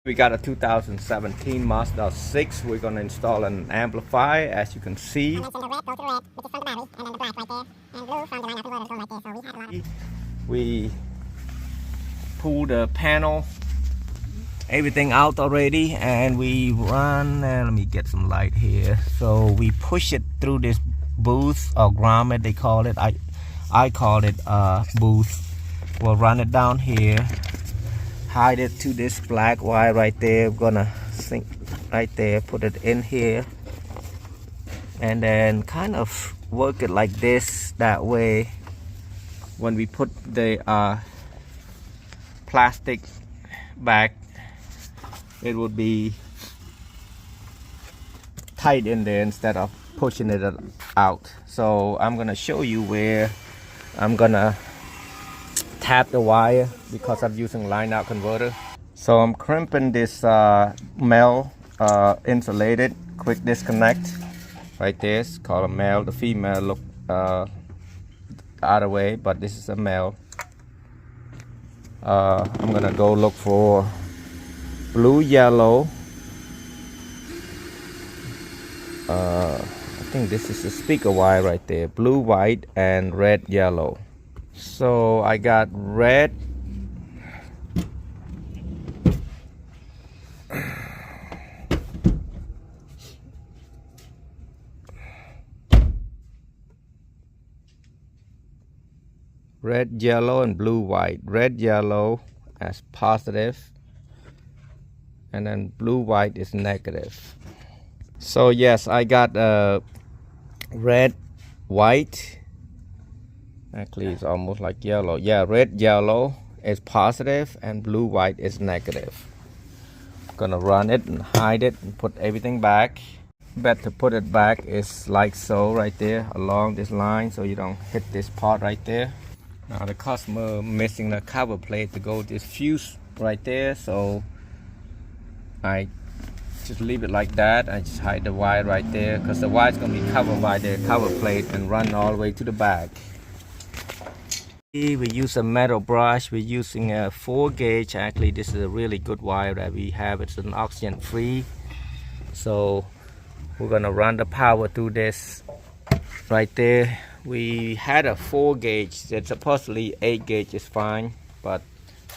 We got a 2017 Mazda 6. We're going to install an amplifier, as you can see. We pull the panel, everything out already, and we run, let me get some light here. So we push it through this booth or grommet, they call it. I call it booth. We'll run it down here, hide it to this black wire right there. We're gonna sink right there, put it in here, and then kind of work it like this. That way when we put the plastic back, it would be tight in there instead of pushing it out. So I'm gonna show you where I'm gonna tap the wire because I'm using line out converter. So I'm crimping this male insulated quick disconnect right there. It's called a male. The female look the other way, but this is a male. I'm gonna go look for blue, yellow. I think this is a speaker wire right there. Blue, white, and red, yellow. So I got red, yellow, and blue, white. Red, yellow as positive, and then blue, white is negative. So yes, I got red, white. Actually, it's almost like yellow. Yeah, red, yellow is positive, and blue, white is negative. Gonna run it and hide it and put everything back. Better put it back is like so, right there along this line, so you don't hit this part right there. Now the customer missing the cover plate to go with this fuse right there, so I just leave it like that. I just hide the wire right there because the wire is gonna be covered by the cover plate and run all the way to the back. We use a metal brush. We're using a 4 gauge. Actually, this is a really good wire that we have. It's an oxygen free. So we're gonna run the power through this right there. We had a 4 gauge. It's supposedly 8 gauge is fine, but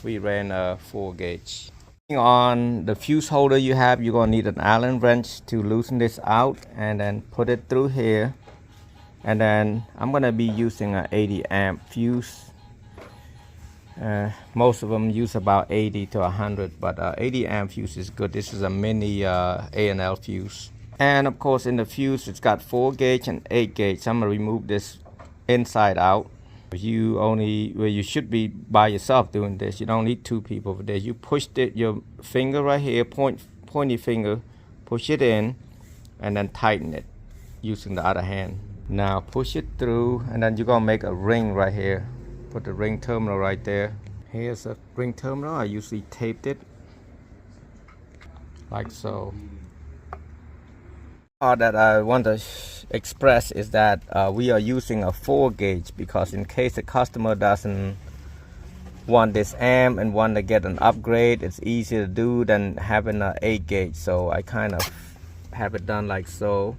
we ran a 4 gauge. On the fuse holder you have, you're gonna need an Allen wrench to loosen this out and then put it through here. And then I'm gonna be using an 80 amp fuse. Most of them use about 80 to 100, but 80 amp fuse is good. This is a mini A&L fuse. And of course in the fuse it's got 4 gauge and 8 gauge. So I'm gonna remove this inside out. You should be by yourself doing this. You don't need 2 people for this. You push your finger right here, pointy finger, push it in, and then tighten it using the other hand. Now push it through, and then you're gonna make a ring right here. Put the ring terminal right there. Here's a ring terminal. I usually taped it like so. All that I want to express is that we are using a 4 gauge because in case the customer doesn't want this amp and want to get an upgrade, it's easier to do than having an 8 gauge. So I kind of have it done like so.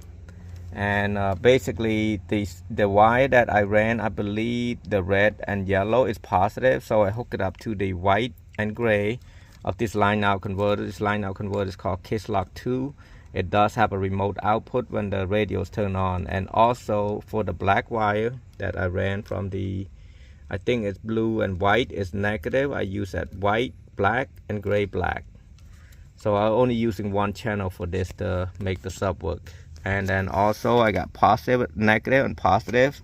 And basically the wire that I ran, I believe the red and yellow is positive, so I hook it up to the white and gray of this line out converter. This line out converter is called KISS-LOCK 2. It does have a remote output when the radios turn on. And also for the black wire that I ran from the, I think it's blue and white, is negative. I use that white, black, and gray black. So I'm only using 1 channel for this to make the sub work. And then also I got positive, negative, and positive.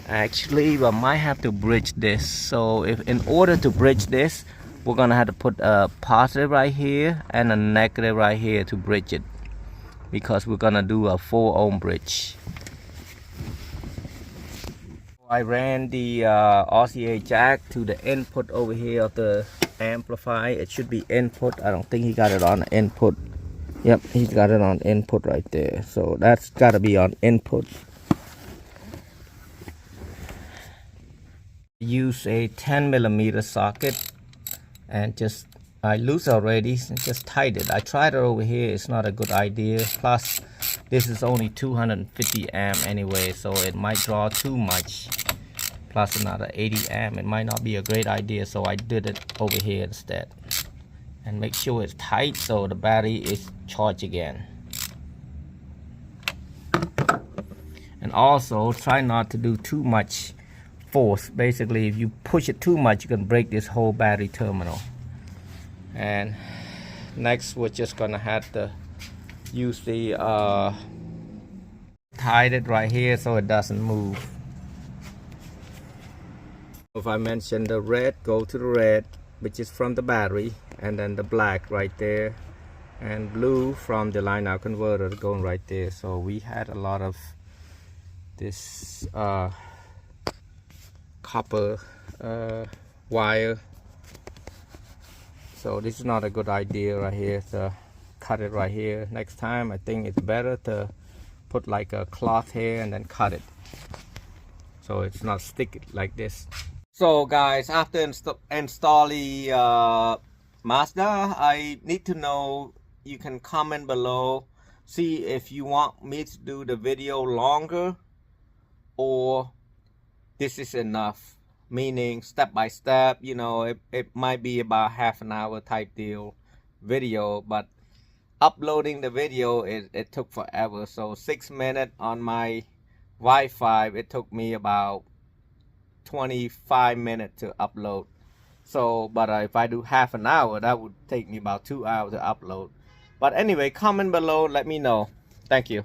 Actually, I might have to bridge this. So in order to bridge this, we're gonna have to put a positive right here and a negative right here to bridge it, because we're gonna do a 4 ohm bridge. I ran the RCA jack to the input over here of the amplifier. It should be input. I don't think he got it on input. Yep, he's got it on input right there. So that's got to be on input. Use a 10mm socket and just I loose already and just tight it. I tried it over here, it's not a good idea. Plus this is only 250 amp anyway, so it might draw too much. Plus another 80 amp, it might not be a great idea, so I did it over here instead. And make sure it's tight so the battery is charged again. And also try not to do too much force. Basically, if you push it too much, you can break this whole battery terminal. And next we're just gonna have to use the tie it right here so it doesn't move. If I mentioned the red, go to the red, which is from the battery, and then the black right there, and blue from the line out converter going right there. So we had a lot of this copper wire, so this is not a good idea right here to cut it right here. Next time I think it's better to put like a cloth here and then cut it so it's not sticky like this. So guys, after installing Mazda, I need to know, you can comment below, see if you want me to do the video longer or this is enough, meaning step by step. You know, it might be about half an hour type deal video, but uploading the video it took forever. So 6 minutes on my Wi-Fi, it took me about 25 minutes to upload. So but if I do half an hour, that would take me about 2 hours to upload. But anyway, comment below, let me know. Thank you.